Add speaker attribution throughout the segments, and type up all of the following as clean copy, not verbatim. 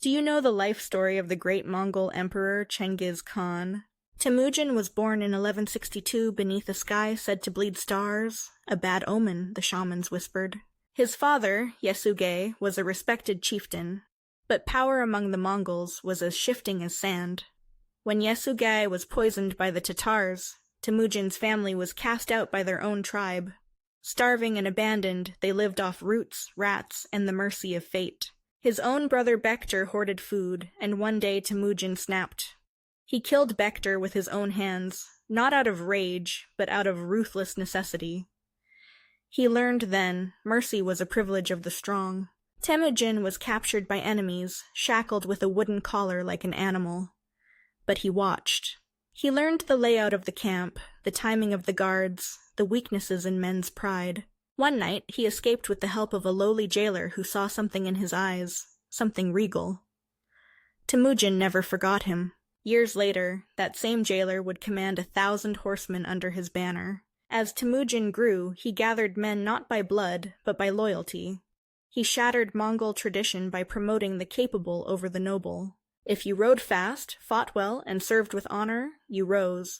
Speaker 1: Do you know the life story of the great Mongol emperor Chengiz Khan? Temujin was born in 1162 beneath a sky said to bleed stars, a bad omen, the shamans whispered. His father, Yesugei, was a respected chieftain, but power among the Mongols was as shifting as sand. When Yesugei was poisoned by the Tatars, Temujin's family was cast out by their own tribe. Starving and abandoned, they lived off roots, rats, and the mercy of fate. His own brother Bektar hoarded food, and one day Temujin snapped. He killed Bektar with his own hands, not out of rage, but out of ruthless necessity. He learned then, mercy was a privilege of the strong. Temujin was captured by enemies, shackled with a wooden collar like an animal. But he watched. He learned the layout of the camp, the timing of the guards, the weaknesses in men's pride. One night, he escaped with the help of a lowly jailer who saw something in his eyes, something regal. Temujin never forgot him. Years later, that same jailer would command 1,000 horsemen under his banner. As Temujin grew, he gathered men not by blood, but by loyalty. He shattered Mongol tradition by promoting the capable over the noble. If you rode fast, fought well, and served with honor, you rose.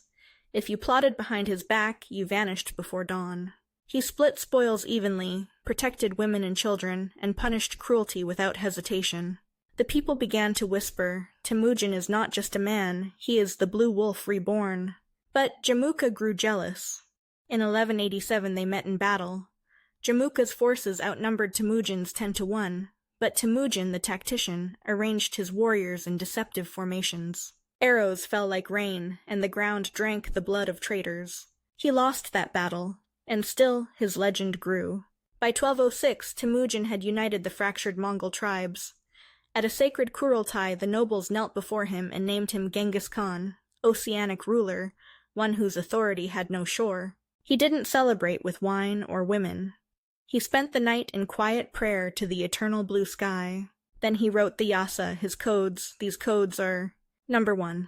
Speaker 1: If you plotted behind his back, you vanished before dawn. He split spoils evenly, protected women and children, and punished cruelty without hesitation. The people began to whisper, Temujin is not just a man, he is the blue wolf reborn. But Jamuka grew jealous. In 1187 they met in battle. Jamuka's forces outnumbered Temujin's 10-1, but Temujin, the tactician, arranged his warriors in deceptive formations. Arrows fell like rain, and the ground drank the blood of traitors. He lost that battle, and still his legend grew. By 1206, Temujin had united the fractured Mongol tribes. At a sacred Kurultai, the nobles knelt before him and named him Genghis Khan, oceanic ruler, one whose authority had no shore. He didn't celebrate with wine or women. He spent the night in quiet prayer to the eternal blue sky. Then he wrote the yasa, his codes. These codes are: Number 1.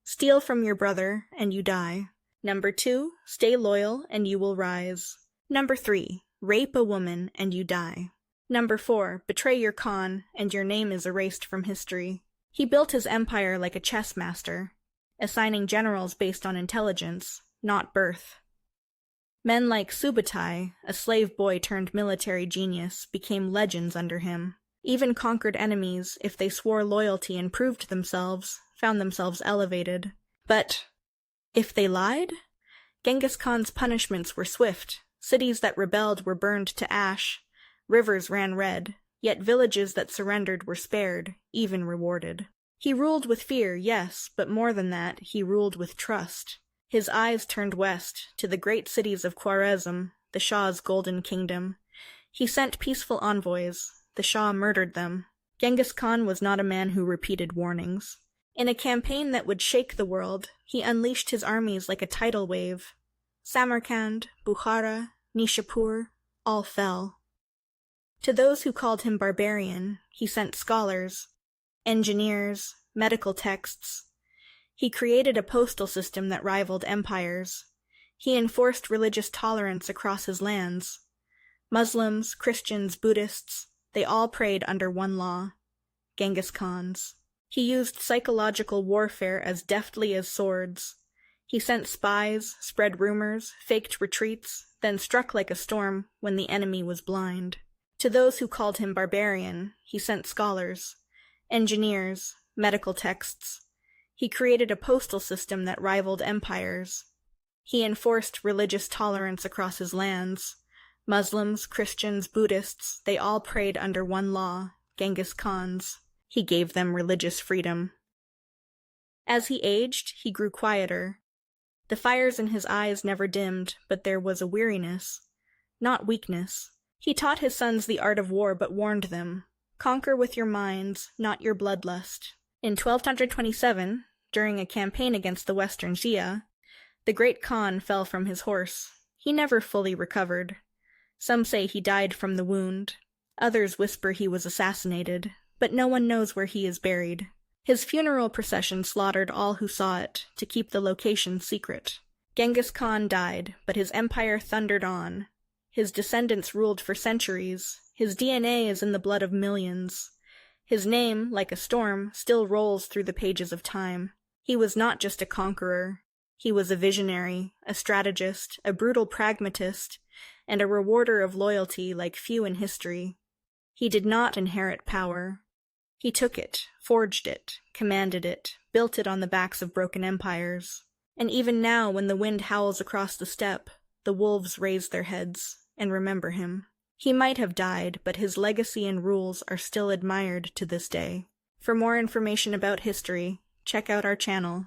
Speaker 1: Steal from your brother, and you die. Number 2. Stay loyal, and you will rise. Number 3. Rape a woman, and you die. Number 4. Betray your Khan, and your name is erased from history. He built his empire like a chess master, assigning generals based on intelligence, not birth. Men like Subutai, a slave boy turned military genius, became legends under him. Even conquered enemies, if they swore loyalty and proved themselves, found themselves elevated. But if they lied? Genghis Khan's punishments were swift. Cities that rebelled were burned to ash. Rivers ran red. Yet villages that surrendered were spared, even rewarded. He ruled with fear, yes, but more than that, he ruled with trust. His eyes turned west, to the great cities of Khwarezm, the Shah's golden kingdom. He sent peaceful envoys. The Shah murdered them. Genghis Khan was not a man who repeated warnings. In a campaign that would shake the world, he unleashed his armies like a tidal wave. Samarkand, Bukhara, Nishapur, all fell. To those who called him barbarian, he sent scholars, engineers, medical texts. He created a postal system that rivaled empires. He enforced religious tolerance across his lands. Muslims, Christians, Buddhists, they all prayed under one law, Genghis Khan's. He used psychological warfare as deftly as swords. He sent spies, spread rumors, faked retreats, then struck like a storm when the enemy was blind. To those who called him barbarian, he sent scholars, engineers, medical texts. He created a postal system that rivaled empires. He enforced religious tolerance across his lands. Muslims, Christians, Buddhists, they all prayed under one law, Genghis Khan's. He gave them religious freedom. As he aged, he grew quieter. The fires in his eyes never dimmed, but there was a weariness, not weakness. He taught his sons the art of war, but warned them, conquer with your minds, not your bloodlust. In 1227, during a campaign against the western Xia, the great Khan fell from his horse. He never fully recovered. Some say he died from the wound. Others whisper he was assassinated, but no one knows where he is buried. His funeral procession slaughtered all who saw it, to keep the location secret. Genghis Khan died, but his empire thundered on. His descendants ruled for centuries. His DNA is in the blood of millions. His name, like a storm, still rolls through the pages of time. He was not just a conqueror. He was a visionary, a strategist, a brutal pragmatist, and a rewarder of loyalty like few in history. He did not inherit power. He took it, forged it, commanded it, built it on the backs of broken empires. And even now, when the wind howls across the steppe, the wolves raise their heads and remember him. He might have died, but his legacy and rules are still admired to this day. For more information about history, check out our channel